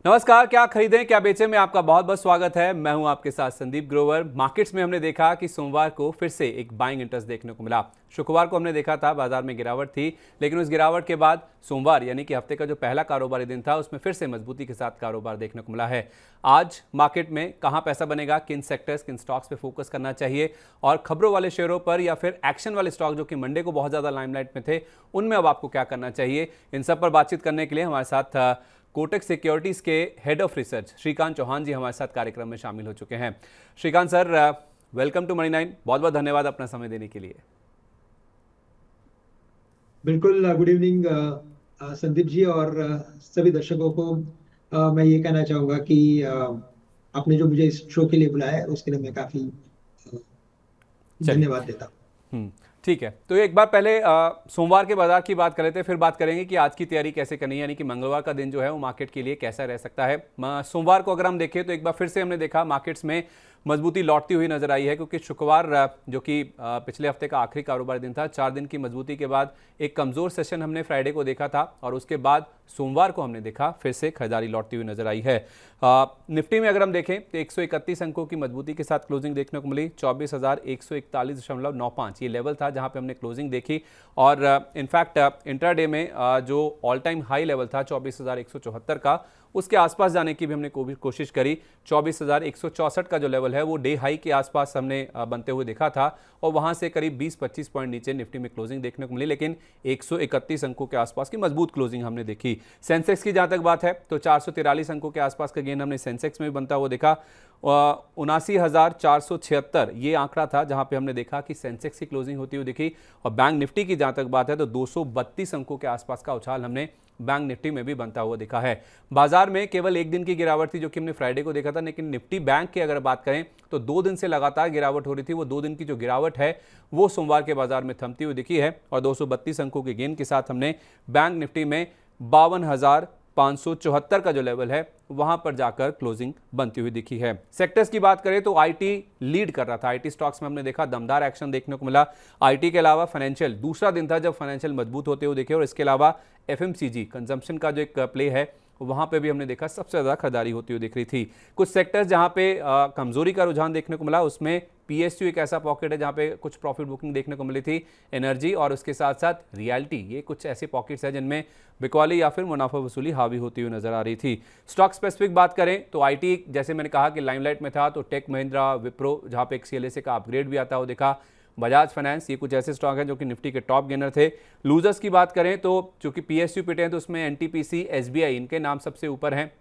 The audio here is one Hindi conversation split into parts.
नमस्कार। क्या खरीदें क्या बेचें में आपका बहुत बहुत स्वागत है। मैं हूं आपके साथ संदीप ग्रोवर। मार्केट्स में हमने देखा कि सोमवार को फिर से एक बाइंग इंटरेस्ट देखने को मिला। शुक्रवार को हमने देखा था बाजार में गिरावट थी, लेकिन उस गिरावट के बाद सोमवार यानी कि हफ्ते का जो पहला कारोबारी दिन था उसमें फिर से मजबूती के साथ कारोबार देखने को मिला है। आज मार्केट में कहां पैसा बनेगा, किन सेक्टर्स किन स्टॉक्स पे फोकस करना चाहिए और खबरों वाले शेयरों पर या फिर एक्शन वाले स्टॉक जो कि मंडे को बहुत ज्यादा लाइमलाइट में थे उनमें अब आपको क्या करना चाहिए, इन सब पर बातचीत करने के लिए हमारे साथ कोटक सिक्योरिटीज के head of research Shrikant Chauhan ji हमारे साथ कार्यक्रम में शामिल हो चुके हैं। Shrikant sir, welcome to money 9। बहुत बहुत धन्यवाद अपना समय देने के लिए। बिल्कुल। गुड इवनिंग संदीप जी और सभी दर्शकों को। मैं ये कहना चाहूँगा कि आपने जो मुझे इस शो के लिए बुलाया है उसके लिए मैं काफ़ी चलिए। धन्यवाद देता हूँ। हम्म, ठीक है। तो एक बार पहले सोमवार के बाजार की बात कर लेते हैं, फिर बात करेंगे कि आज की तैयारी कैसे करनी है, यानी कि मंगलवार का दिन जो है वो मार्केट के लिए कैसा रह सकता है। सोमवार को अगर हम देखें तो एक बार फिर से हमने देखा मार्केट्स में मजबूती लौटती हुई नजर आई है, क्योंकि शुक्रवार जो कि पिछले हफ्ते का आखिरी कारोबारी दिन था, 4 दिन की मजबूती के बाद एक कमजोर सेशन हमने फ्राइडे को देखा था और उसके बाद सोमवार को हमने देखा फिर से खरीदारी लौटती हुई नजर आई है। निफ्टी में अगर हम देखें तो 131 अंकों की मजबूती के साथ क्लोजिंग देखने को मिली। 24,141.95 ये लेवल था जहां पे हमने क्लोजिंग देखी और इनफैक्ट इंट्राडे में जो ऑल टाइम हाई लेवल था 24,174 का, उसके आसपास जाने की भी हमने कोशिश करी। 24,164 का जो लेवल है वो डे हाई के आसपास हमने बनते हुए देखा था और वहां से करीब 20-25 पॉइंट नीचे निफ्टी में क्लोजिंग देखने को मिली, लेकिन 131 अंकों के आसपास की मजबूत क्लोजिंग हमने देखी। सेंसेक्स की जहां तक बात है तो 443 अंकों के आसपास का गेन हमने सेंसेक्स में भी बनता हुआ देखा। 79,476 ये आंकड़ा था जहां पे हमने देखा कि सेंसेक्स की क्लोजिंग होती हुई दिखी। और बैंक निफ्टी की जहां तक बात है तो 232 अंकों के आसपास का उछाल हमने बैंक निफ्टी में भी बनता हुआ दिखा है। बाजार में केवल एक दिन की गिरावट थी जो कि हमने फ्राइडे को देखा था, लेकिन निफ्टी बैंक की अगर बात करें तो 2 दिन से लगातार गिरावट हो रही थी। वो 2 दिन की जो गिरावट है वो सोमवार के बाजार में थमती हुई दिखी है और 232 अंकों के गेन के साथ हमने बैंक निफ्टी में 52,574 का जो लेवल है वहां पर जाकर क्लोजिंग बनती हुई दिखी है। सेक्टर्स की बात करें तो आईटी लीड कर रहा था। आईटी स्टॉक्स में हमने देखा दमदार एक्शन देखने को मिला। आईटी के अलावा फाइनेंशियल, दूसरा दिन था जब फाइनेंशियल मजबूत होते हुए दिखे और इसके अलावा एफएमसीजी कंजम्पशन का जो एक प्ले है वहां पे भी हमने देखा सबसे ज्यादा खरीदारी होती हुई दिख रही थी। कुछ सेक्टर्स जहां पे कमजोरी का रुझान देखने को मिला, उसमें पीएसयू एक ऐसा पॉकेट है जहां पे कुछ प्रॉफिट बुकिंग देखने को मिली थी। एनर्जी और उसके साथ साथ रियल्टी, ये कुछ ऐसे पॉकेट्स हैं जिनमें बिकवाली या फिर मुनाफा वसूली हावी होती हुई नजर आ रही थी। स्टॉक स्पेसिफिक बात करें तो आईटी जैसे मैंने कहा कि लाइमलाइट में था, तो टेक महिंद्रा, विप्रो जहां पे एक सीएलएसए का अपग्रेड भी आता हुआ देखा। बजाज फाइनेंस, ये कुछ ऐसे स्टॉक हैं जो कि निफ्टी के टॉप गेनर थे। लूजर्स की बात करें तो चूंकि पीएसयू पिटे हैं तो उसमें एनटीपीसी, एसबीआई इनके नाम सबसे ऊपर हैं।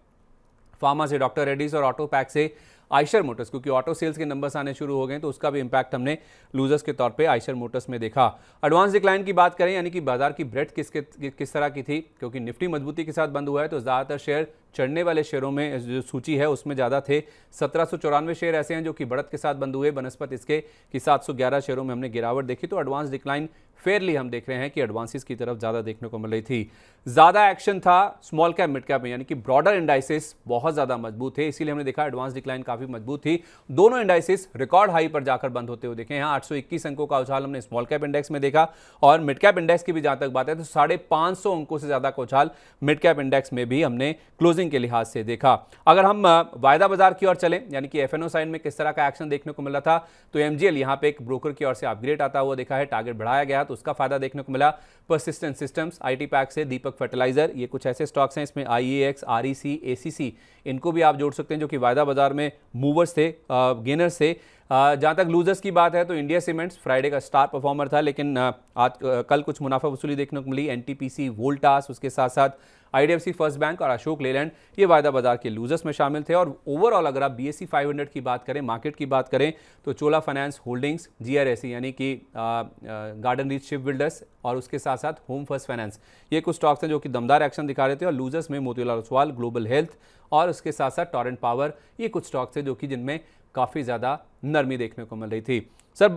फार्मा से डॉक्टर रेड्डीज और ऑटो पैक से आइशर मोटर्स, क्योंकि ऑटो सेल्स के नंबर्स आने शुरू हो गए तो उसका भी इंपैक्ट हमने लूजर्स के तौर पे आइशर मोटर्स में देखा। एडवांस डिक्लाइन की बात करें यानी कि बाजार की ब्रेड्थ किस तरह की थी, क्योंकि निफ्टी मजबूती के साथ बंद हुआ है तो ज़्यादातर शेयर चढ़ने वाले शेयरों में जो सूची है उसमें ज़्यादा थे। 1794 शेयर ऐसे हैं जो कि बढ़त के साथ बंद हुए, बनस्पत इसके कि 711 शेयरों में हमने गिरावट देखी। तो एडवांस डिक्लाइन फेयरली हम देख रहे हैं कि एडवांसेस की तरफ ज़्यादा देखने को मिल रही थी। ज़्यादा एक्शन था स्मॉल कैप मिड कैप में, यानी कि ब्रॉडर इंडाइसेस बहुत ज़्यादा मजबूत थे, इसीलिए हमने देखा एडवांस डिक्लाइन काफ़ी मजबूत थी। दोनों इंडाइसेस रिकॉर्ड हाई पर जाकर बंद होते हुए देखे। यहाँ 821 अंकों का उछाल हमने स्मॉल कैप इंडेक्स में देखा और मिड कैप इंडेक्स की भी जहां तक बात है तो 550 अंकों से ज़्यादा का उछाल मिड कैप इंडेक्स में भी हमने क्लोजिंग के लिहाज से देखा। अगर हम वायदा बाजार की ओर चलें यानी कि एफएनओ साइड में किस तरह का एक्शन देखने को मिला था, तो एमजीएल यहां पे एक ब्रोकर की ओर से अपग्रेड आता हुआ देखा है, टारगेट बढ़ाया गया तो उसका फायदा देखने को मिला। परसिस्टेंट सिस्टम्स, आईटी पैक से दीपक फर्टिलाइजर, ये कुछ ऐसे स्टॉक्स हैं, इसमें आईईएक्स, आरईसी, एसीसी इनको भी आप जोड़ सकते हैं जो कि वायदा बाजार में मूवर्स थे, गेनर्स थे। जहां तक लूजर्स की बात है तो इंडिया सीमेंट्स फ्राइडे का स्टार परफॉर्मर था, लेकिन आज कल कुछ मुनाफा वसूली देखने को मिली। एनटीपीसी, वोल्टास, उसके साथ साथ आईडीएफसी फर्स्ट बैंक और अशोक लेलैंड ये वायदा बाजार के लूजर्स में शामिल थे। और ओवरऑल अगर आप बीएसई 500 की बात करें, मार्केट की बात करें, तो चोला फाइनेंस होल्डिंग्स, जीआरएसी यानी कि गार्डन रीच शिप बिल्डर्स और उसके साथ साथ होम फर्स्ट फाइनेंस, ये कुछ स्टॉक्स हैं जो कि दमदार एक्शन दिखा रहे थे। और लूजर्स में मोतीलाल ओसवाल, ग्लोबल हेल्थ और उसके साथ साथ टॉरेंट पावर, ये कुछ स्टॉक्स थे जो कि जिनमें काफ़ी ज़्यादा नरमी देखने को मिल रही थी। सर,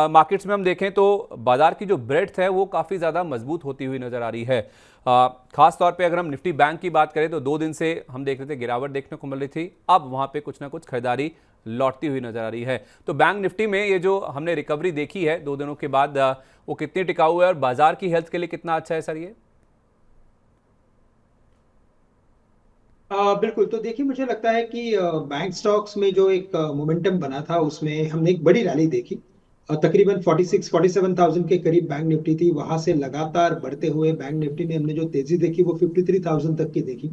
मार्केट्स में हम देखें तो बाजार की जो ब्रेड्थ है वो काफ़ी ज़्यादा मजबूत होती हुई नज़र आ रही है। खास तौर पे अगर हम निफ्टी बैंक की बात करें तो 2 दिन से हम देख रहे थे गिरावट देखने को मिल रही थी, अब वहाँ पे कुछ ना कुछ खरीदारी लौटती हुई नज़र आ रही है। तो बैंक निफ्टी में ये जो हमने रिकवरी देखी है 2 दिनों के बाद, वो कितनी टिकाऊ है और बाजार की हेल्थ के लिए कितना अच्छा है सर ये? बिल्कुल। तो देखिए, मुझे लगता है कि बैंक स्टॉक्स में जो एक मोमेंटम बना था उसमें हमने एक बड़ी रैली देखी। तकरीबन 47,000 के करीब बैंक निफ्टी थी, वहां से लगातार बढ़ते हुए बैंक निफ्टी में हमने जो तेजी देखी वो 53,000 तक की देखी।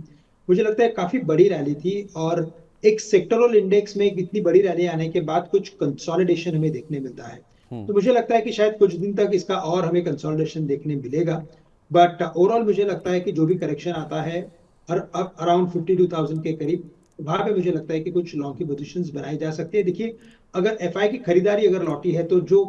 मुझे लगता है काफी बड़ी रैली थी, और एक सेक्टरल इंडेक्स में एक इतनी बड़ी रैली आने के बाद कुछ कंसोलिडेशन हमें देखने मिलता है। तो मुझे लगता है कि शायद कुछ दिन तक इसका और हमें कंसोलिडेशन देखने मिलेगा। बट ओवरऑल मुझे लगता है कि जो भी करेक्शन आता है, और अब अराउंड 52,000 के करीब, वहां पे मुझे लगता है कि कुछ लॉन्ग की पोजीशंस बनाई जा सकती है। देखिए, अगर एफआई की खरीदारी अगर लौटी है तो जो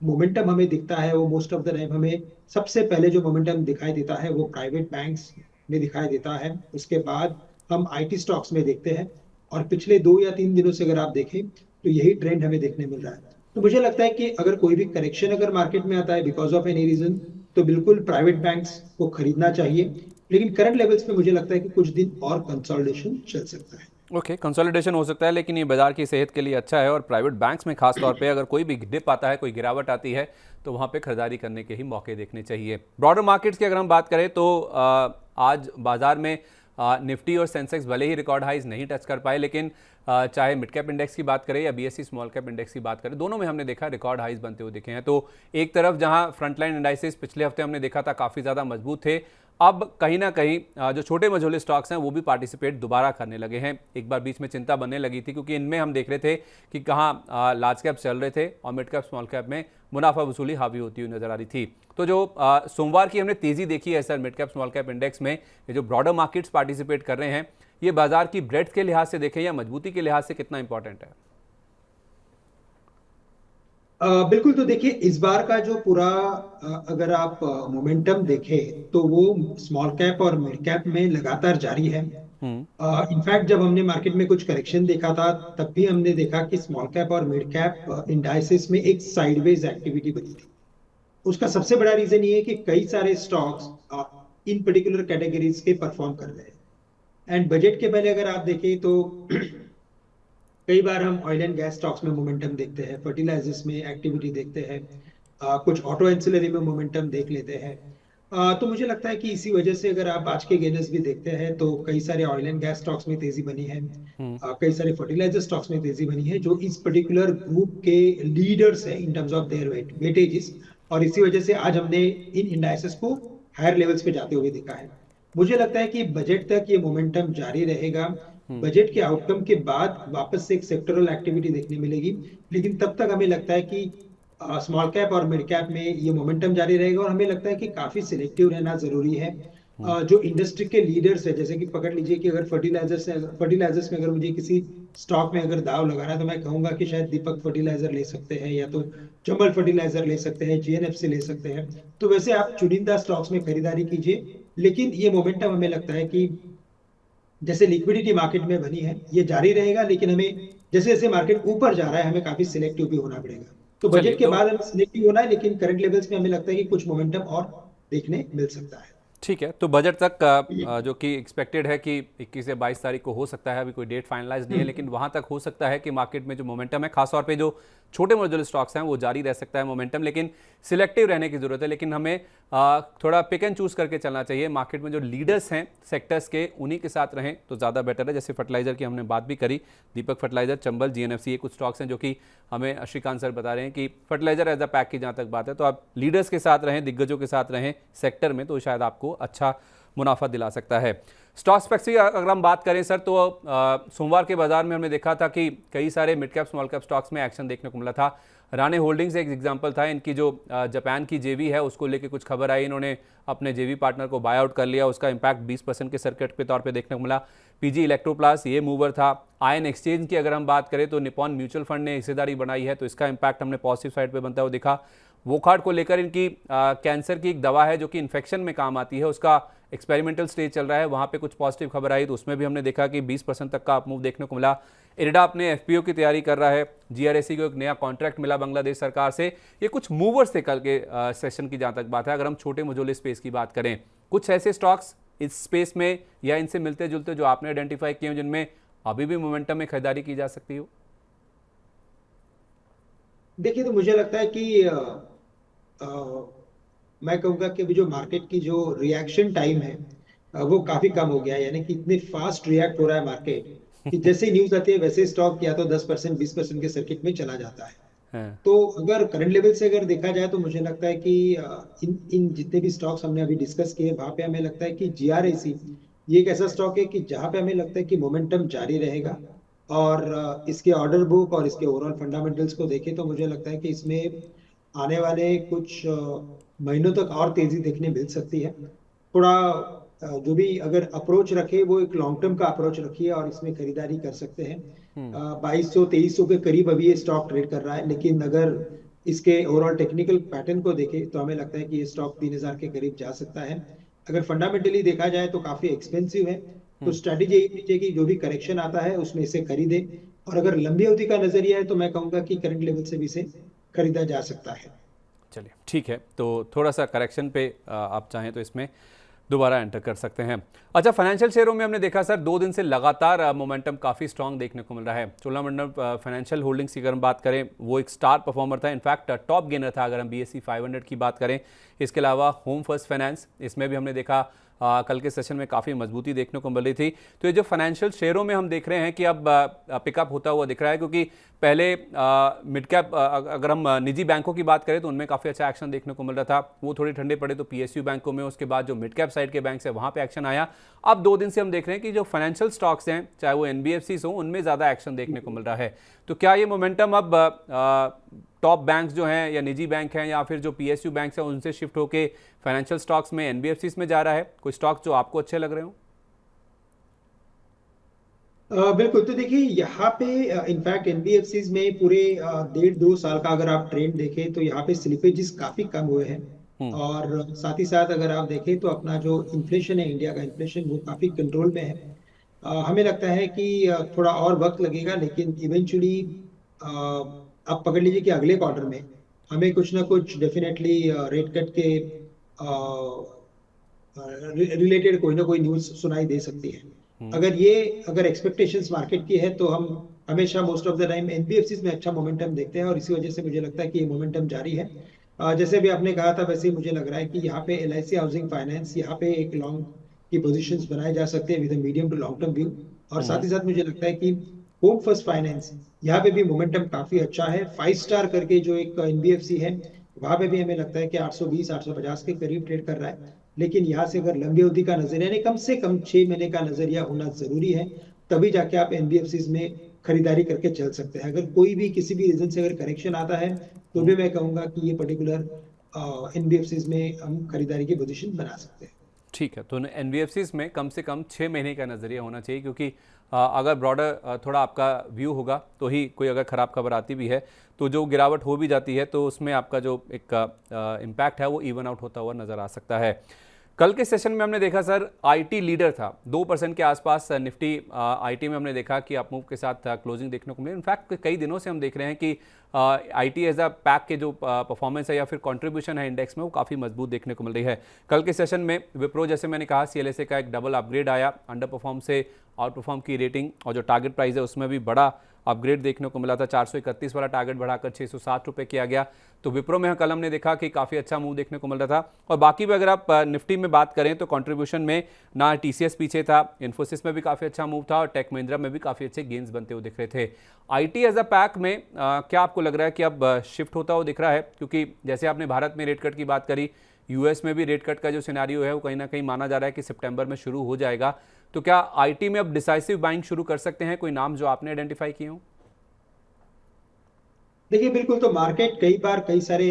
मोमेंटम हमें दिखता है वो मोस्ट ऑफ द टाइम हमें सबसे पहले जो मोमेंटम दिखाई देता है वो प्राइवेट बैंक्स में दिखाई देता है। उसके बाद हम आईटी स्टॉक्स में देखते हैं, और पिछले 2 या 3 दिनों से अगर आप देखें तो यही ट्रेंड हमें देखने मिल रहा है। तो मुझे लगता है कि अगर कोई भी करेक्शन अगर मार्केट में आता है बिकॉज ऑफ एनी रीजन, तो बिल्कुल प्राइवेट बैंक्स को खरीदना चाहिए। लेकिन करंट लेवल्स पे मुझे लगता है कि कुछ दिन और कंसोलिडेशन चल सकता है। ओके, कंसोलिडेशन हो सकता है, लेकिन ये बाजार की सेहत के लिए अच्छा है। और प्राइवेट बैंक्स में खास तौर पे अगर कोई भी डिप आता है, कोई गिरावट आती है, तो वहाँ पे खरीदारी करने के ही मौके देखने चाहिए। ब्रॉडर मार्केट्स की अगर हम बात करें तो आज बाजार में निफ्टी और सेंसेक्स भले ही रिकॉर्ड हाइज नहीं टच कर पाए, लेकिन चाहे मिड कैप इंडेक्स की बात करें या बीएससी स्मॉल कैप इंडेक्स की बात करें, दोनों में हमने देखा रिकॉर्ड हाइज बनते हुए दिखे हैं। तो एक तरफ जहां फ्रंटलाइन इंडाइसेस पिछले हफ्ते हमने देखा था काफ़ी ज़्यादा मजबूत थे, अब कहीं ना कहीं जो छोटे मझोले स्टॉक्स हैं वो भी पार्टिसिपेट दोबारा करने लगे हैं। एक बार बीच में चिंता बनने लगी थी, क्योंकि इनमें हम देख रहे थे कि कहाँ लार्ज कैप चल रहे थे और मिड कैप स्मॉल कैप में मुनाफा वसूली हावी होती हुई नजर आ रही थी। तो जो सोमवार की हमने तेजी देखी है sir mid cap small cap index में, ये जो ब्रॉडर मार्केट्स पार्टिसिपेट कर रहे हैं, ये बाजार की ब्रेड्थ के लिहाज से देखें या मजबूती के लिहाज से कितना इंपॉर्टेंट है? बिल्कुल। तो देखिए, इस बार का जो पूरा अगर आप मोमेंटम देखें तो वो स्मॉल कैप और मिड कैप में लगातार जारी है। हम्म। इनफैक्ट जब हमने मार्केट में कुछ करेक्शन देखा था तब भी हमने देखा कि स्मॉल कैप और मिड कैप इंडाइसेस में एक साइडवेज एक्टिविटी बनी थी। उसका सबसे बड़ा रीजन ये है कि कई सारे स्टॉक्स इन पर्टिकुलर कैटेगरीज के परफॉर्म कर रहे हैं। एंड बजट के पहले अगर आप देखें तो कई बार हम ऑयल एंड गैस स्टॉक्स में मोमेंटम देखते हैं, फर्टिलाइजर्स में एक्टिविटी देखते हैं, कुछ ऑटो एंसिलरी में मोमेंटम देख लेते हैं। तो मुझे लगता है कि इसी वजह से अगर आप आज के गेनर्स भी देखते हैं तो कई सारे ऑयल एंड गैस स्टॉक्स में तेजी बनी है। हम्म। कई सारे फर्टिलाइजर स्टॉक्स में तेजी बनी है जो इस पर्टिकुलर ग्रुप के लीडर्स हैं इन टर्म्स ऑफ देयर वेटेजेस। और इसी वजह से आज हमने इन इंडाइसेस को हायर लेवल्स पे जाते हुए देखा है। मुझे लगता है कि बजट तक ये मोमेंटम जारी रहेगा। हम्म। बजट के आउटकम के बाद वापस से एक सेक्टरल एक्टिविटी देखने मिलेगी। लेकिन तब तक हमें लगता है कि स्मॉल कैप और मिड कैप में ये मोमेंटम जारी रहेगा, और हमें लगता है कि काफी सिलेक्टिव रहना जरूरी है। जो इंडस्ट्री के लीडर्स है, जैसे कि पकड़ लीजिए कि अगर फर्टिलाइजर्स में अगर मुझे किसी स्टॉक में अगर दाव लगाना है तो मैं कहूंगा कि शायद दीपक फर्टिलाइजर ले सकते हैं, या तो चंबल फर्टिलाइजर ले सकते हैं, जीएनएफसी ले सकते हैं। तो वैसे आप चुनिंदा स्टॉक्स में खरीदारी कीजिए। लेकिन ये मोमेंटम हमें लगता है कि जैसे लिक्विडिटी मार्केट में बनी है ये जारी रहेगा, लेकिन हमें जैसे जैसे मार्केट ऊपर जा रहा है हमें काफी सिलेक्टिव भी होना पड़ेगा। तो चलिए बजट के तो बाद हमें सिलेक्टिव होना है, लेकिन करंट लेवल्स में हमें लगता है कि कुछ मोमेंटम और देखने मिल सकता है। ठीक है, तो बजट तक जो कि एक्सपेक्टेड है कि 21 या 22 तारीख को हो सकता है, अभी कोई डेट फाइनलाइज नहीं है, लेकिन वहां तक हो सकता है कि मार्केट में जो मोमेंटम है, खासतौर पे जो छोटे मॉड्यूलर स्टॉक्स हैं वो जारी रह सकता है मोमेंटम, लेकिन सिलेक्टिव रहने की जरूरत है। लेकिन हमें थोड़ा पिक एंड चूज करके चलना चाहिए। मार्केट में जो लीडर्स हैं सेक्टर्स के, उन्हीं के साथ रहें तो ज़्यादा बेटर है। जैसे फर्टिलाइजर की हमने बात भी करी, दीपक फर्टिलाइजर, चंबल, जीएनएफसी, ये कुछ स्टॉक्स हैं जो कि हमें श्रीकांत सर बता रहे हैं कि फर्टिलाइजर एज अ पैक की जहाँ तक बात है, तो आप लीडर्स के साथ रहें, दिग्गजों के साथ रहें सेक्टर में, तो शायद आपको अच्छा मुनाफा दिला सकता है। स्टॉक स्पेक्स की अगर हम बात करें सर, तो सोमवार के बाजार में हमने देखा था कि कई सारे mid cap small cap stocks में एक्शन देखने को मिला था। राणे होल्डिंग्स एक एग्जांपल था। इनकी जो जापान की जेवी है उसको लेके कुछ खबर आई, इन्होंने अपने जेवी पार्टनर को बाय आउट कर लिया, उसका इंपैक्ट 20% के सर्किट के तौर पे देखने को मिला। पीजी इलेक्ट्रोप्लास ये मूवर था। आयन एक्सचेंज की अगर हम बात करें तो निपॉन म्यूचुअल फंड ने हिस्सेदारी बनाई है, तो इसका इंपैक्ट हमने पॉजिटिव साइड पे बनता हुआ दिखा। वोखार्ड को लेकर इनकी कैंसर की एक दवा है जो कि इन्फेक्शन में काम आती है, उसका एक्सपेरिमेंटल स्टेज चल रहा है, वहाँ पे कुछ पॉजिटिव खबर आई, तो उसमें भी हमने देखा कि 20% तक का अप मूव देखने को मिला। इरिडा अपने एफपीओ की तैयारी कर रहा है, जीआरएसी को एक नया कॉन्ट्रैक्ट मिला बांग्लादेश सरकार से। ये कुछ मूवर्स थे कल के सेशन की जहाँ तक बात है। अगर हम छोटे मझोले स्पेस की बात करें, कुछ ऐसे स्टॉक्स इस स्पेस में या इनसे मिलते जुलते जो आपने आइडेंटिफाई किए हो जिनमें अभी भी मोमेंटम में खरीदारी की जा सकती हो? देखिए, तो मुझे लगता है कि अ, मैं कहूँगा कि अभी जो मार्केट की जो रिएक्शन टाइम है वो काफी कम हो गया है, यानी कि इतने फास्ट रिएक्ट हो रहा है मार्केट कि जैसे ही न्यूज आती है वैसे स्टॉक या तो 10% 20% के सर्किट में चला जाता है। हाँ। तो अगर करंट लेवल से अगर देखा जाए तो मुझे लगता है कि इन इन जितने भी स्टॉक्स हमने अभी डिस्कस किए वहां पे हमें लगता है कि जीआरएसी ये एक ऐसा स्टॉक है कि जहां पे हमें लगता है कि मोमेंटम जारी रहेगा। और इसके ऑर्डर बुक और इसके ओवरऑल फंडामेंटल्स को देखें तो मुझे लगता है कि इसमें आने वाले कुछ महीनों तक और तेजी देखने मिल सकती है। थोड़ा जो भी अगर अप्रोच रखे वो एक लॉन्ग टर्म का अप्रोच रखिए और इसमें खरीदारी कर सकते हैं। 2200 2300 के करीब अभी ये स्टॉक ट्रेड कर रहा है, लेकिन अगर इसके ओवरऑल टेक्निकल पैटर्न को देखें तो हमें लगता है कि ये स्टॉक 3000 के करीब जा सकता है। अगर फंडामेंटली देखा जाए तो काफी एक्सपेंसिव है। तो स्ट्रैटेजी यही नीचे की जो भी करेक्शन आता है उसमें इसे खरीदे। और अगर लंबी अवधि का नजरिया है तो मैं कहूंगा कि करंट लेवल से भी इसे खरीदा जा सकता है। चलिए ठीक है, तो थोड़ा सा करेक्शन पे आप चाहें तो इसमें दोबारा एंटर कर सकते हैं। अच्छा, फाइनेंशियल शेयरों में हमने देखा सर 2 दिन से लगातार मोमेंटम काफ़ी स्ट्रांग देखने को मिल रहा है। चोलामंडलम फाइनेंशियल होल्डिंग्स की अगर हम बात करें वो एक स्टार परफॉर्मर था, इनफैक्ट टॉप गेनर था अगर हम BSE 500 की बात करें। इसके अलावा होम फर्स्ट फाइनेंस, इसमें भी हमने देखा कल के सेशन में काफ़ी मजबूती देखने को मिल रही थी। तो ये जो फाइनेंशियल शेयरों में हम देख रहे हैं कि अब पिकअप होता हुआ दिख रहा है, क्योंकि पहले मिड कैप अगर हम निजी बैंकों की बात करें तो उनमें काफ़ी अच्छा एक्शन देखने को मिल रहा था, वो थोड़े ठंडे पड़े तो PSU बैंकों में, उसके बाद जो मिड कैप साइड के बैंक है वहाँ पे एक्शन आया। अब 2 दिन से हम देख रहे हैं कि जो फाइनेंशियल स्टॉक्स हैं चाहे वो NBFCs हों उनमें ज़्यादा एक्शन देखने को मिल रहा है। तो क्या ये मोमेंटम अब टॉप बैंक्स जो हैं या निजी बैंक हैं या फिर जो PSU बैंक्स हैं उनसे शिफ्ट होके फाइनेंशियल स्टॉक्स में NBFCs में जा रहा है? कोई स्टॉक जो आपको अच्छे लग रहे हो? बिल्कुल। तो देखिए यहाँ पे इनफैक्ट एनबीएफसीज में पूरे 1.5 2 साल का अगर आप ट्रेंड देखें तो यहाँ पे स्लिपेजेस काफी कम हुए हैं। हम्म। और साथ ही साथ अगर आप देखें तो अपना जो इन्फ्लेशन है, इंडिया का इन्फ्लेशन, वो काफी कंट्रोल में है। हमें लगता है कि थोड़ा और वक्त लगेगा, लेकिन इवेंचुअली आप पकड़ लीजिए कि अगले क्वार्टर में हमें कुछ ना कुछ डेफिनेटली रेट कट के रिलेटेड कोई ना कोई न्यूज सुनाई दे सकती है। अगर एक्सपेक्टेशंस मार्केट की है तो हम हमेशा most of the time NBFCs में अच्छा मोमेंटम देखते हैं और इसी वजह से मुझे लगता है कि ये मोमेंटम जारी है। जैसे भी आपने कहा था वैसे ही मुझे लग रहा है कि यहाँ पे LIC हाउसिंग फाइनेंस, यहाँ पे एक लॉन्ग की पोजीशंस बनाए जा सकते हैं with medium to long term view. और साथ ही साथ मुझे लगता है कि होम फर्स्ट फाइनेंस, यहाँ पे भी मोमेंटम काफी अच्छा है। 5 स्टार करके जो एक एनबीएफसी है वहां पे भी हमें लगता है कि 820 850 के करीब ट्रेड कर रहा है। लेकिन यहाँ से अगर लंबी अवधि का नजरिया, यानी कम से कम 6 महीने का नजरिया होना जरूरी है, तभी जाके आप एनबीएफसीज में खरीदारी करके चल सकते हैं। अगर कोई भी किसी भी रीजन से अगर करेक्शन आता है तो भी मैं कहूंगा कि ये पर्टिकुलर एनबीएफसीज में हम खरीदारी की पोजीशन बना सकते हैं। ठीक है, तो NBFCs में कम से कम 6 महीने का नज़रिया होना चाहिए, क्योंकि अगर ब्रॉडर थोड़ा आपका व्यू होगा तो ही कोई अगर ख़राब खबर आती भी है तो जो गिरावट हो भी जाती है तो उसमें आपका जो एक इम्पैक्ट है वो इवन आउट होता हुआ नज़र आ सकता है। कल के सेशन में हमने देखा सर IT लीडर था, 2% के आसपास निफ्टी IT में हमने देखा कि अपमूव के साथ क्लोजिंग देखने को मिली। इनफैक्ट कई दिनों से हम देख रहे हैं कि IT एज अ पैक के जो परफॉर्मेंस है या फिर कंट्रीब्यूशन है इंडेक्स में वो काफ़ी मजबूत देखने को मिल रही है। कल के सेशन में विप्रो, जैसे मैंने कहा, CLSA का एक डबल अपग्रेड आया, अंडर परफॉर्म से आउट परफॉर्म की रेटिंग और जो टारगेट प्राइस है उसमें भी बड़ा अपग्रेड देखने को मिला था। 431 वाला टारगेट बढ़ाकर 660 रुपये किया गया। तो विप्रो में कल हमने देखा कि काफ़ी अच्छा मूव देखने को मिल रहा था। और बाकी भी अगर आप निफ्टी में बात करें तो कंट्रीब्यूशन में ना TCS पीछे था, इन्फोसिस में भी काफ़ी अच्छा मूव था और टेक महिंद्रा में भी काफ़ी अच्छे गेंस बनते हुए दिख रहे थे। IT एज अ पैक में क्या आपको लग रहा है कि अब शिफ्ट होता हुआ दिख रहा है? क्योंकि जैसे आपने भारत में रेट कट की बात करी, US में भी रेट कट का जो सिनेरियो है वो कहीं ना कहीं माना जा रहा है कि सितंबर में शुरू हो जाएगा। तो क्या IT में अब डिसाइसिव बाइंग शुरू कर सकते हैं? कोई नाम जो आपने आइडेंटिफाई किए हों? देखिए बिल्कुल, तो मार्केट कई बार कई सारे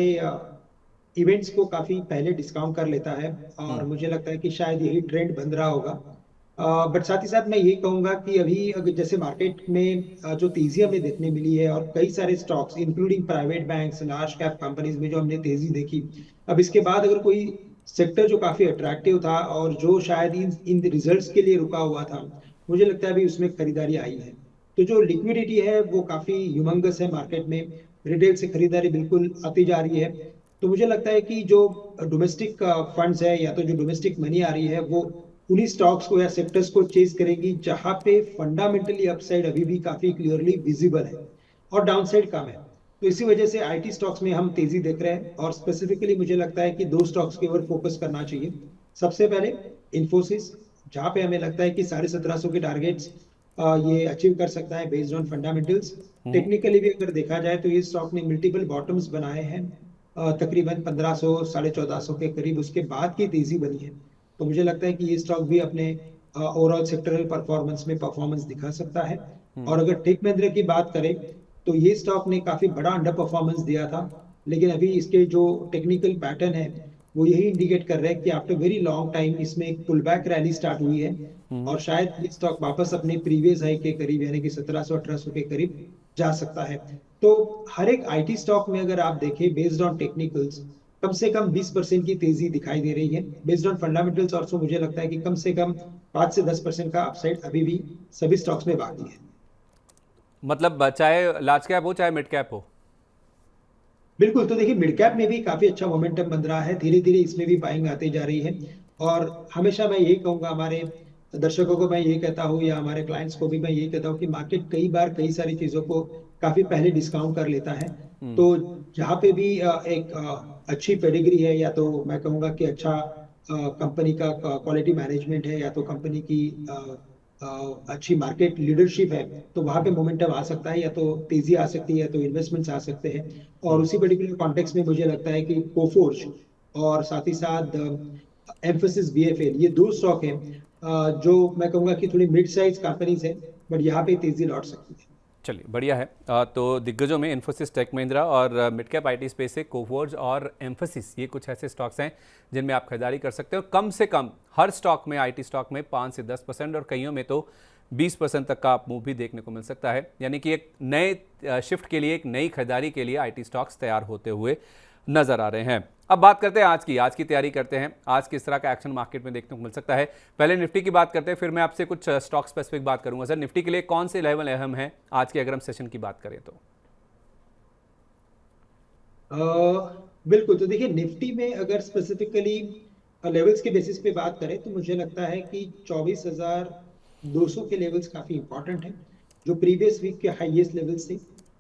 इवेंट्स को काफी पहले डिस्काउंट कर लेता है और मुझे लगता है कि शायद यही ट्रेंड बन रहा होगा। बट साथ ही साथ मैं ये कहूंगा कि अभी अगर जैसे मार्केट में जो तेजी हमें देखने मिली है और कई सारे stocks including private banks, large cap companies में जो हमने तेजी देखी, अब इसके बाद अगर कोई सेक्टर जो काफी अट्रैक्टिव था और जो शायद इन रिजल्ट्स के लिए रुका हुआ था, मुझे लगता है अभी उसमें खरीदारी आई है। तो जो लिक्विडिटी है वो काफी ह्यूमंगस है मार्केट में, रिटेल से खरीदारी बिल्कुल आती जा रही है। तो मुझे लगता है कि जो डोमेस्टिक फंड्स है या तो जो डोमेस्टिक मनी आ रही है वो उन्हीं स्टॉक्स को या सेक्टर्स को चेज करेगी जहां पे फंडामेंटली अपसाइड अभी भी काफी क्लियरली विजिबल है और डाउनसाइड कम है। तो इसी वजह से IT स्टॉक्स में हम तेजी देख रहे हैं और स्पेसिफिकली मुझे लगता है कि 2 स्टॉक्स के ऊपर फोकस करना चाहिए। सबसे पहले इन्फोसिस जहाँ पे हमें लगता है कि 1750 के टारगेट्स ये अचीव कर सकता है based on fundamentals. Hmm. Technically भी अगर देखा जाए तो ये स्टॉक ने मल्टीपल बॉटम्स बनाए हैं, तकरीबन 1500 1450 के करीब उसके बाद की तेजी बनी है। तो मुझे लगता है कि ये स्टॉक भी अपने ओवरऑल सेक्टरल परफॉर्मेंस में परफॉर्मेंस दिखा सकता है। हम्म। और अगर टेक महिंद्रा की बात करें तो ये स्टॉक ने काफी बड़ा अंडर परफॉर्मेंस दिया था, लेकिन अभी इसके जो टेक्निकल पैटर्न है वो यही इंडिकेट कर रहे हैं कि आफ्टर वेरी लॉन्ग टाइम इसमें एक पुल बैक रैली स्टार्ट हुई है, हम्म। और शायद ये स्टॉक वापस अपने प्रीवियस हाई के करीब यानी कि 1700-1800 के करीब जा सकता है। तो हर एक आईटी स्टॉक में अगर आप देखें बेस्ड ऑन टेक्निकल्स कम से कम 20% की तेजी दिखाई दे रही है। बेस्ड ऑन फंडामेंटल्स ऑल्सो मुझे लगता है कि कम से कम 5 से 10% का अपसाइड अभी भी सभी स्टॉक्स में बाकी है। मतलब चाहे लार्ज कैप हो चाहे मिड कैप हो। बिल्कुल, तो देखिए मिड कैप में भी काफी अच्छा मोमेंटम बन रहा है, धीरे धीरे इसमें भी बाइंग आते जा रही है। और हमेशा मैं यही कहूंगा, हमारे दर्शकों को मैं यही कहता हूँ या हमारे क्लाइंट्स को भी मैं यही कहता हूँ कि मार्केट कई बार कई सारी चीजों को काफी पहले डिस्काउंट कर लेता है। हम्म। तो जहाँ पे भी एक अच्छी पेडिग्री है, या तो मैं कहूंगा कि अच्छा कंपनी का क्वालिटी मैनेजमेंट है, या तो कंपनी की अच्छी मार्केट लीडरशिप है, तो वहां पे मोमेंटम आ सकता है, या तो तेजी आ सकती है, या तो इन्वेस्टमेंट्स आ सकते हैं। और हम्म। उसी पर्टिकुलर कॉन्टेक्स्ट में मुझे लगता है कि कोफोर्ज और साथ ही साथ एम्फोसिस बीएफएल, ये दो स्टॉक हैं जो मैं कहूंगा कि थोड़ी मिड साइज कंपनीज हैं, बट यहाँ पे तेजी लौट सकती है। चलिए बढ़िया है। तो दिग्गजों में इन्फोसिस, टेक महिंद्रा और मिड कैप आईटी स्पेस से कोफोर्ज और एम्फोसिस, ये कुछ ऐसे स्टॉक्स हैं जिनमें आप खरीदारी कर सकते हो। कम से कम हर स्टॉक में, आईटी स्टॉक में 5 से 10% और कईयों में तो 20% तक का आप मूव भी देखने को मिल सकता है। यानी कि एक नए शिफ्ट के लिए, एक नई खरीदारी के लिए आईटी स्टॉक्स तैयार होते हुए नजर आ रहे हैं। अब बात करते हैं आज की तैयारी करते हैं। आज किस तरह का एक्शन मार्केट में देखने को मिल सकता है। पहले निफ्टी की बात करते हैं, फिर मैं आपसे कुछ स्टॉक स्पेसिफिक बात करूंगा। सर, निफ्टी के लिए कौन से लेवल अहम है आज के, अगर हम सेशन की बात करें तो? बिल्कुल, तो देखिए निफ्टी में अगर स्पेसिफिकली लेवल्स के बेसिस पे बात करें तो मुझे लगता है कि 24,200 के लेवल्स काफी इंपॉर्टेंट हैं, जो प्रीवियस वीक के हाईएस्ट लेवल्स थे।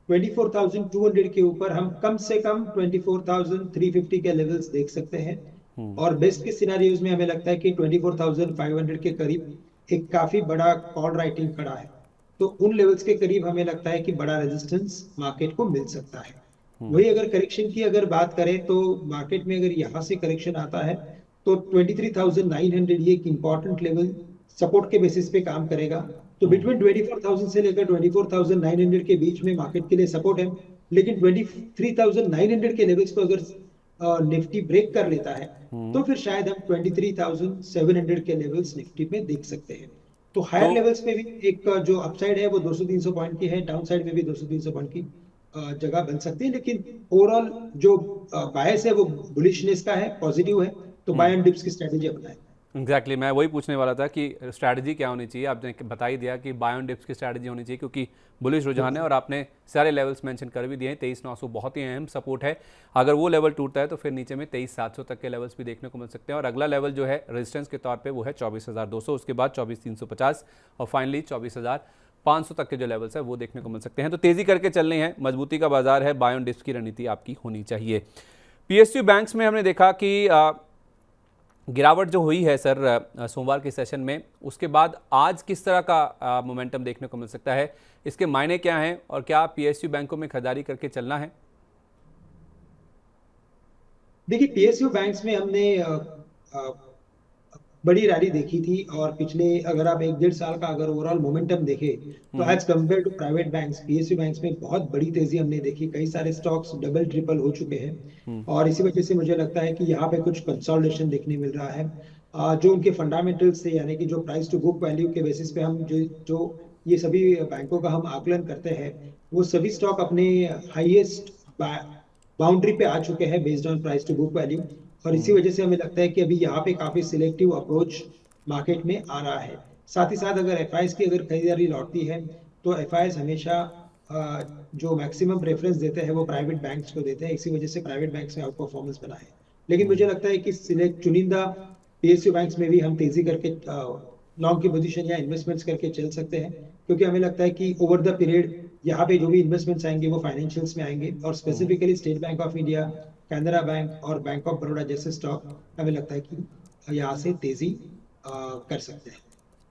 24,200 के ऊपर हम कम से कम 24,350 के लेवल्स देख सकते हैं। हम्म। और बेस्ट के सिनारियोज में हमें लगता है कि 24,500 के करीब एक काफी बड़ा कॉल राइटिंग खड़ा है। तो उन लेवल्स के करीब हमें लगता है कि बड़ा रेजिस्टेंस मार्केट को मिल सकता है। हम्म। वही अगर करेक्शन की अगर बात करें तो मार्केट में अगर यहाँ से करेक्शन आता है तो 23,900 ये एक इंपॉर्टेंट लेवल सपोर्ट के बेसिस पे काम करेगा। तो हम्म। बिटवीन 24,000 से लेकर 24,900 के बीच में मार्केट के लिए सपोर्ट है। लेकिन 23,900 के लेवल्स को अगर निफ्टी ब्रेक कर लेता है हम्म। तो फिर शायद हम 23,700 के लेवल्स निफ्टी में देख सकते हैं। तो तो हायर लेवल्स पे भी एक जो अपसाइड है वो 200-300 पॉइंट की है, डाउन साइड में भी 200-300 पॉइंट की जगह बन सकती है। लेकिन ओवरऑल जो बायस है वो बुलिशनेस का है, पॉजिटिव है। तो बाय एंड डिप्स की स्ट्रेटेजी अपनाएं। एग्जैक्टली मैं वही पूछने वाला था कि स्ट्रैटेजी क्या होनी चाहिए। आपने बता ही दिया कि बाय ऑन डिप्स की स्ट्रैटेजी होनी चाहिए, क्योंकि बुलिश रुझान है और आपने सारे लेवल्स मेंशन कर भी दिए हैं। 23,900 बहुत ही अहम सपोर्ट है। अगर वो लेवल टूटता है तो फिर नीचे में 23,700 तक के लेवल्स भी देखने को मिल सकते हैं। और अगला लेवल जो है रेजिस्टेंस के तौर पे वो है 24,200, उसके बाद 24,350 और फाइनली 24,500 तक के जो लेवल्स है वो देखने को मिल सकते हैं। तो तेजी करके चलनी है, मजबूती का बाजार है, बाय ऑन डिप्स की रणनीति आपकी होनी चाहिए। पीएसयू बैंक्स में हमने देखा कि गिरावट जो हुई है सर सोमवार के सेशन में, उसके बाद आज किस तरह का मोमेंटम देखने को मिल सकता है, इसके मायने क्या हैं और क्या पीएसयू बैंकों में खरीदारी करके चलना है? देखिए पीएसयू बैंक्स में हमने बड़ी रैली देखी थी, और पिछले अगर आप 1-1.5 साल का अगर ओवरऑल मोमेंटम देखें तो हम्म। As compare to private banks PSU banks में बहुत बड़ी तेजी हमने देखी। कई सारे स्टॉक्स डबल ट्रिपल हो चुके हैं, और इसी वजह से मुझे लगता है कि यहाँ पे कुछ कंसोलिडेशन देखने मिल रहा है। जो उनके फंडामेंटल्स से, यानी कि जो प्राइस टू बुक वैल्यू के बेसिस पे हम जो जो ये सभी बैंकों का हम आकलन करते हैं, वो सभी स्टॉक अपने हाईएस्ट बाउंड्री पे आ चुके हैं based on price to book value. और इसी हम्म। वजह से हमें लगता है कि अभी यहाँ पे काफी सिलेक्टिव अप्रोच मार्केट में आ रहा है। साथ ही साथ अगर एफआईएस की अगर खरीदारी लौटती है तो एफआईएस हमेशा जो मैक्सिमम प्रेफरेंस देते हैं वो प्राइवेट बैंक्स को देते हैं। इसी वजह से प्राइवेट बैंक्स में आउट परफॉर्मेंस बना है। लेकिन मुझे लगता है कि सिलेक्ट चुनिंदा पीएसयू बैंक्स में भी हम तेजी करके लॉन्ग की पोजीशन या इन्वेस्टमेंट्स करके चल सकते हैं, क्योंकि हमें लगता है कि ओवर द पीरियड यहाँ पे जो भी इन्वेस्टमेंट्स आएंगे वो फाइनेंशियल्स में आएंगे, और specifically state bank of India, Canara bank और बैंक ऑफ बड़ौदा जैसे स्टॉक हमें लगता है कि यहाँ से तेजी कर सकते हैं।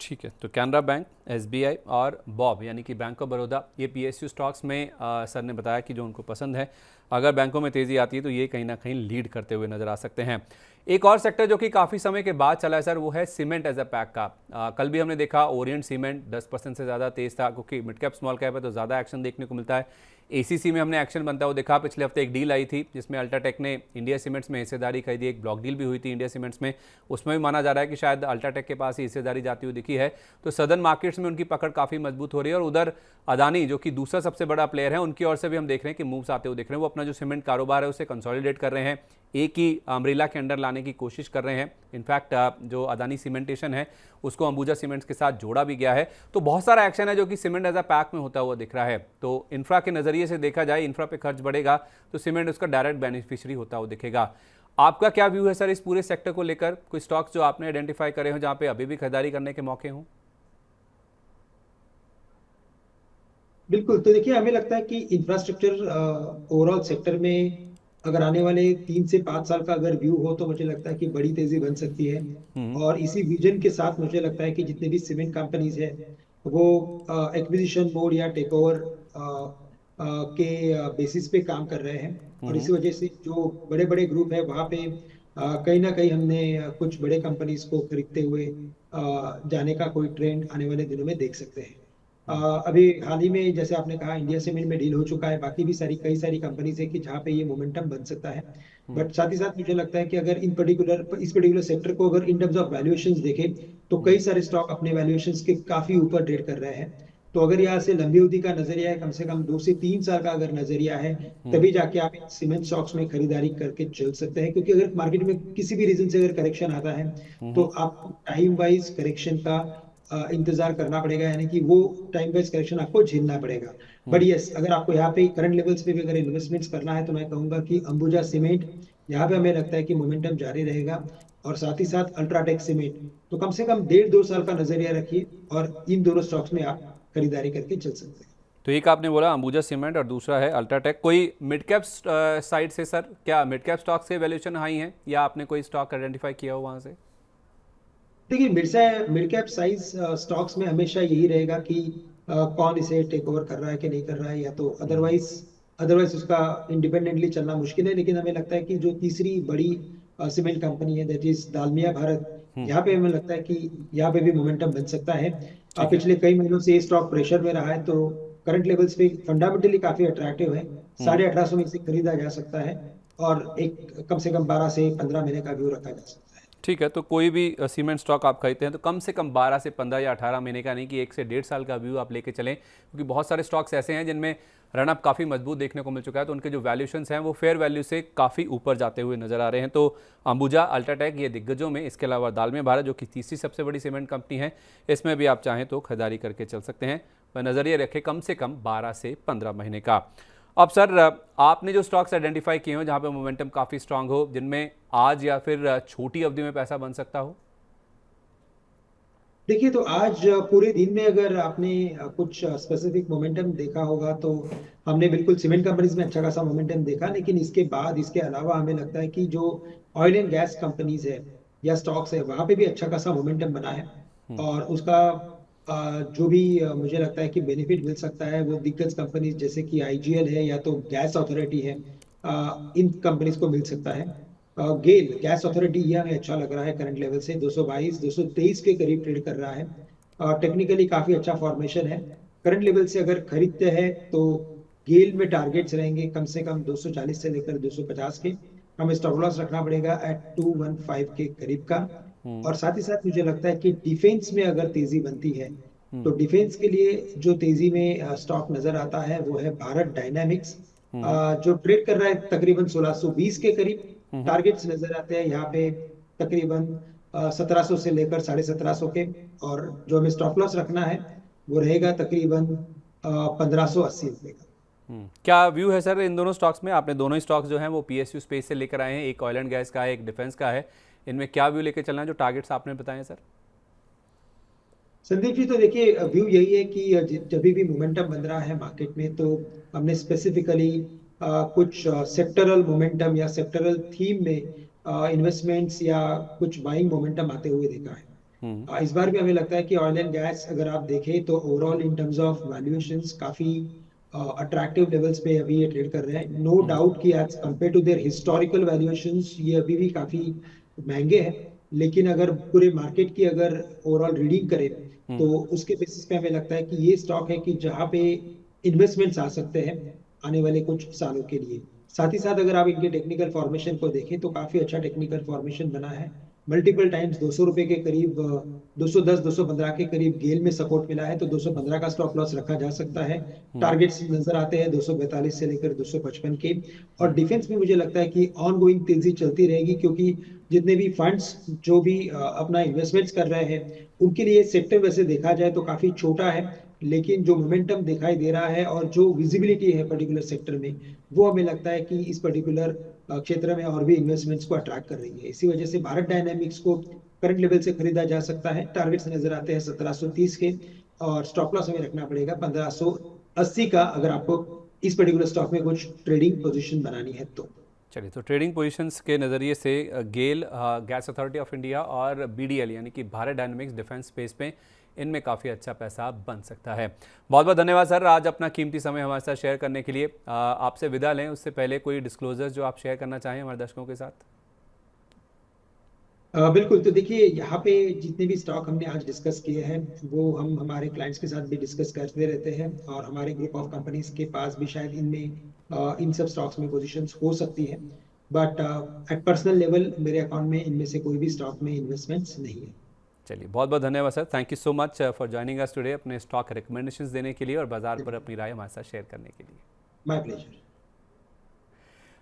ठीक है, तो कैनरा बैंक, एसबीआई और बॉब यानी कि बैंक ऑफ बड़ौदा, ये पीएसयू स्टॉक्स में सर ने बताया कि जो उनको पसंद है। अगर बैंकों में तेज़ी आती है तो ये कहीं ना कहीं लीड करते हुए नजर आ सकते हैं। एक और सेक्टर जो कि काफ़ी समय के बाद चला है सर, वो है सीमेंट एज अ पैक का। कल भी हमने देखा ओरिएंट सीमेंट 10% से ज़्यादा तेज़ था, क्योंकि मिड कैप स्मॉल कैप है तो ज़्यादा एक्शन देखने को मिलता है। एसीसी में हमने एक्शन बनता हुआ देखा। पिछले हफ्ते एक डील आई थी जिसमें अल्ट्राटेक ने इंडिया सीमेंट्स में हिस्सेदारी खरीदी। एक ब्लॉक डील भी हुई थी इंडिया सीमेंट्स में, उसमें भी माना जा रहा है कि शायद अल्ट्राटेक के पास ही हिस्सेदारी जाती हुई दिखी है। तो सदर्न मार्केट्स में उनकी पकड़ काफ़ी मजबूत हो रही है। और उधर अदानी जो कि दूसरा सबसे बड़ा प्लेयर है, उनकी ओर से भी हम देख रहे हैं कि मूव्स आते हुए दिख रहे हैं। वो अपना जो सीमेंट कारोबार है उसे कंसोलिडेट कर रहे हैं, एक ही अम्ब्रेला के अंडर लाने की कोशिश कर रहे हैं। इनफैक्ट जो अदानी सीमेंटेशन है उसको अंबुजा सीमेंट्स के साथ जोड़ा भी गया है। तो बहुत सारा एक्शन है जो कि सीमेंट एज अ पैक में होता हुआ दिख रहा है। तो इंफ्रा के नज़रिए से देखा जाए, इंफ्रा पे खर्च बढ़ेगा तो सीमेंट उसका डायरेक्ट बेनिफिशियरी होता हुआ दिखेगा। आपका क्या व्यू है सर इस पूरे सेक्टर को लेकर? कोई स्टॉक्स जो आपने आइडेंटिफाई करे हो जहाँ पे अभी भी खरीदारी करने के मौके हों? बिल्कुल, तो देखिए हमें लगता है कि इंफ्रास्ट्रक्चर ओवरऑल सेक्टर में अगर आने वाले 3 से 5 साल का अगर व्यू हो तो मुझे लगता है कि बड़ी तेजी बन सकती है। और इसी विजन के साथ मुझे लगता है कि जितने भी सीमेंट कंपनीज है वो एक्विजिशन मोड या टेक ओवर के बेसिस पे काम कर रहे हैं। और इसी वजह से जो बड़े बड़े ग्रुप है वहाँ पे कहीं ना कहीं हमने कुछ बड़े कंपनीज को खरीदते हुए जाने का कोई ट्रेंड आने वाले दिनों में देख सकते हैं। अभी हाल ही में जैसे आपने कहा इंडिया सीमेंट में डील हो चुका है, बाकी भी कई सारी कंपनीज है कि जहाँ पे ये मोमेंटम बन सकता है। बट साथ ही साथ मुझे लगता है कि अगर इस पर्टिकुलर सेक्टर को अगर इन टर्म्स ऑफ वैल्यूएशंस देखें तो कई सारे स्टॉक अपने वैल्यूएशंस के काफी ऊपर ट्रेड कर रहे हैं। तो अगर यहाँ से लंबी अवधि का नजरिया है, कम से कम 2 से 3 साल का अगर नजरिया है, तभी जाके आप इन सीमेंट स्टॉक्स में खरीदारी करके चल सकते हैं। क्योंकि अगर मार्केट में किसी भी रीजन से अगर करेक्शन आता है तो आपको टाइम वाइज करेक्शन का इंतजार करना पड़ेगा, यानी कि वो टाइम वाइज करेक्शन आपको झेलना पड़ेगा। बट यस, अगर आपको यहाँ पे करंट लेवल्स पे भी अगर इन्वेस्टमेंट्स करना है तो मैं कहूंगा कि अंबुजा सीमेंट, यहाँ पे हमें लगता है कि मोमेंटम जारी रहेगा। और साथ ही साथ अल्ट्राटेक सीमेंट, तो कम से कम 1.5-2 साल का नजरिया रखिए और इन दोनों स्टॉक्स में आप खरीदारी करके चल सकते हैं। तो एक आपने बोला अंबुजा सीमेंट और दूसरा है अल्ट्राटेक। कोई मिड कैप साइड से सर, क्या मिड कैप स्टॉक्स के वैल्यूएशन हाई हैं या आपने कोई स्टॉक आइडेंटिफाई किया हो वहां से? देखिए मिड कैप साइज स्टॉक्स में हमेशा यही रहेगा कि कौन इसे टेक ओवर कर रहा है कि नहीं कर रहा है, या तो अदरवाइज उसका इंडिपेंडेंटली चलना मुश्किल है। लेकिन हमें लगता है कि जो तीसरी बड़ी सीमेंट कंपनी है दैट इज दालमिया भारत, यहाँ पे हमें लगता है कि यहाँ पे भी मोमेंटम बन सकता है। ठीक है। पिछले कई महीनों से ये स्टॉक प्रेशर में रहा है, तो करंट लेवल्स पे फंडामेंटली काफी अट्रैक्टिव है। 1850 में इसे खरीदा जा सकता है और एक कम से कम 12 से 15 महीने का व्यू रखा जा सकता है। ठीक है, तो कोई भी सीमेंट स्टॉक आप खरीदते हैं तो कम से कम 12 से 15 या 18 महीने का, नहीं कि 1 से 1.5 साल का व्यू आप लेके चलें। क्योंकि बहुत सारे स्टॉक्स ऐसे हैं जिनमें रनअप काफ़ी मजबूत देखने को मिल चुका है, तो उनके जो वैल्यूशंस हैं वो फेयर वैल्यू से काफ़ी ऊपर जाते हुए नजर आ रहे हैं। तो अंबुजा, अल्ट्राटेक ये दिग्गजों में, इसके अलावा दालमिया भारत जो कि तीसरी सबसे बड़ी सीमेंट कंपनी है, इसमें भी आप चाहें तो खरीदारी करके चल सकते हैं। पर नज़रिए रखें कम से कम 12 से 15 महीने का। अब सर, आपने जो स्टॉक्स आइडेंटिफाई किए हो जहां पे मोमेंटम काफ़ी स्ट्रांग हो, जिनमें आज या फिर छोटी अवधि में पैसा बन सकता हो? देखिए, तो आज पूरे दिन में अगर आपने कुछ स्पेसिफिक मोमेंटम देखा होगा तो हमने बिल्कुल सीमेंट कंपनीज में अच्छा खासा मोमेंटम देखा। लेकिन इसके बाद इसके अलावा हमें लगता है कि जो ऑयल एंड गैस कंपनीज है या स्टॉक्स है वहां पे भी अच्छा खासा मोमेंटम बना है। और उसका जो भी मुझे लगता है कि बेनिफिट मिल सकता है वो दिग्गज कंपनीज जैसे कि आईजीएल है या तो गैस अथॉरिटी है, इन कंपनीज को मिल सकता है। गेल गैस अथॉरिटी, ये हमें अच्छा लग रहा है करंट लेवल से 222 223 के करीब ट्रेड कर रहा है। टेक्निकली काफी अच्छा फॉर्मेशन है। करंट लेवल से अगर खरीदते हैं तो गेल में टारगेट्स रहेंगे कम से कम 240 से लेकर 250 के। हमें स्टॉप लॉस रखना पड़ेगा एट 215 के करीब का। और साथ ही साथ मुझे लगता है कि डिफेंस में अगर तेजी बनती है तो डिफेंस के लिए जो तेजी में स्टॉक नजर आता है वो है भारत डायनामिक्स, जो ट्रेड कर रहा है तकरीबन 1620 के करीब। टारगेट्स नजर आते हैं यहाँ पे तकरीबन 1700 से लेकर 1750 के। और जो हमें स्टॉप लॉस रखना है वो रहेगा तकरीबन 1580 रुपए का। क्या व्यू है सर इन दोनों स्टॉक्स में? आपने दोनों ही स्टॉक्स जो हैं वो पीएसयू स्पेस से लेकर आए हैं, एक ऑयल एंड गैस का है, एक डिफेंस का है। इनमें क्या व्यू लेकर चलना है जो टारगेट्स आपने बताए सर? संदीप जी, तो देखिए व्यू यही है कि जब भी मोमेंटम बन रहा है मार्केट में तो हमने स्पेसिफिकली कुछ सेक्टरल मोमेंटम या सेक्टरल थीम में इन्वेस्टमेंट्स या कुछ बाइंग मोमेंटम आते हुए देखा है। इस बार भी हमें लगता है कि ऑयल एंड गैस अगर आप देखें तो overall in terms of valuations काफी अट्रैक्टिव लेवल्स पे अभी ये ट्रेड कर रहे हैं। नो डाउट कि as compare to their historical valuations ये अभी भी काफी महंगे हैं, लेकिन अगर पूरे मार्केट की अगर ओवरऑल रीडिंग करें तो उसके बेसिस पे हमें लगता है कि ये स्टॉक है कि जहां पे इन्वेस्टमेंट्स आ सकते हैं आने वाले कुछ सालों के लिए। साथ ही साथ अगर आप इनके टेक्निकल फॉर्मेशन को देखें तो काफी अच्छा टेक्निकल फॉर्मेशन बना है। मल्टीपल टाइम्स 200 रुपए के करीब 210 215 के करीब गेल में सपोर्ट मिला है, तो 215 का स्टॉप लॉस रखा जा सकता है। टारगेट्स नजर आते हैं 242 से लेकर 255 के। और डिफेंस में मुझे लगता है कि ऑन गोइंग तेजी चलती रहेगी, क्योंकि जितने भी फंड्स जो भी अपना इन्वेस्टमेंट्स कर रहे हैं उनके लिए सेक्टर वैसे देखा जाए तो काफी छोटा है, लेकिन जो मोमेंटम दिखाई दे रहा है और जो विजिबिलिटी है पर्टिकुलर सेक्टर में, वो हमें लगता है कि इस पर्टिकुलर क्षेत्र में और भी इन्वेस्टमेंट्स को अट्रैक्ट कर रही है। इसी वजह से भारत डायनामिक्स को करंट लेवल से खरीदा जा सकता है। टारगेट्स नजर आते हैं 1730 के, और स्टॉप लॉस हमें रखना पड़ेगा 1580 का अगर आपको इस पर्टिकुलर स्टॉक में कुछ ट्रेडिंग पोजीशन बनानी है तो। चलिए, तो ट्रेडिंग पोजीशंस के नज़रिए से गेल, गैस अथॉरिटी ऑफ इंडिया और बीडीएल यानी कि भारत डायनामिक्स डिफेंस स्पेस में इनमें काफ़ी अच्छा पैसा बन सकता है। बहुत बहुत धन्यवाद सर, आज अपना कीमती समय हमारे साथ शेयर करने के लिए। आपसे विदा लें उससे पहले कोई डिस्क्लोजर्स जो आप शेयर करना चाहें हमारे दर्शकों के साथ? बिल्कुल। तो देखिए, यहाँ पे जितने भी स्टॉक हमने आज डिस्कस किए हैं वो हम हमारे क्लाइंट्स के साथ भी डिस्कस करते रहते हैं, और हमारे ग्रुप ऑफ कंपनीज के पास भी शायद इनमें इन सब स्टॉक्स में पोजीशंस हो सकती है, बट एट पर्सनल लेवल मेरे अकाउंट में इनमें से कोई भी स्टॉक में इन्वेस्टमेंट्स नहीं है। चलिए, बहुत बहुत धन्यवाद sir, thank you so much for joining us today, अपने स्टॉक रिकमेंडेशंस देने के लिए और बाजार पर अपनी राय हमारे साथ शेयर करने के लिए। My pleasure.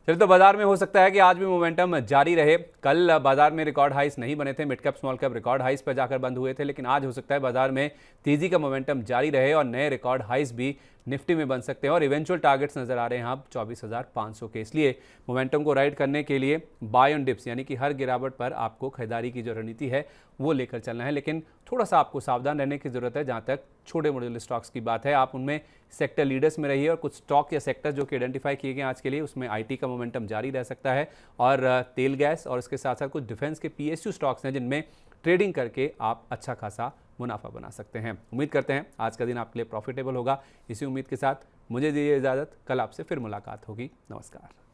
चलिए, तो बाजार में हो सकता है कि आज भी मोमेंटम जारी रहे। कल बाजार में रिकॉर्ड हाइस नहीं बने थे, mid cap small cap record highs पर जाकर बंद हुए थे, लेकिन आज हो सकता है बाजार में तेजी का मोमेंटम जारी रहे और नए रिकॉर्ड हाइस भी निफ्टी में बन सकते हैं और इवेंचुअल टारगेट्स नजर आ रहे हैं अब 24,500 के। इसलिए मोमेंटम को राइड करने के लिए बाय ऑन डिप्स यानी कि हर गिरावट पर आपको खरीदारी की जो रणनीति है वो लेकर चलना है, लेकिन थोड़ा सा आपको सावधान रहने की जरूरत है। जहां तक छोटे मॉड्यूल स्टॉक्स की बात है, आप उनमें सेक्टर लीडर्स में रहिए और कुछ स्टॉक या सेक्टर जो कि आइडेंटिफाई किए गए आज के लिए, उसमें आईटी का मोमेंटम जारी रह सकता है और तेल गैस और इसके साथ साथ कुछ डिफेंस के पीएसयू स्टॉक्स हैं जिनमें ट्रेडिंग करके आप अच्छा खासा मुनाफा बना सकते हैं। उम्मीद करते हैं आज का दिन आपके लिए प्रॉफिटेबल होगा। इसी उम्मीद के साथ मुझे दीजिए इजाज़त, कल आपसे फिर मुलाकात होगी। नमस्कार।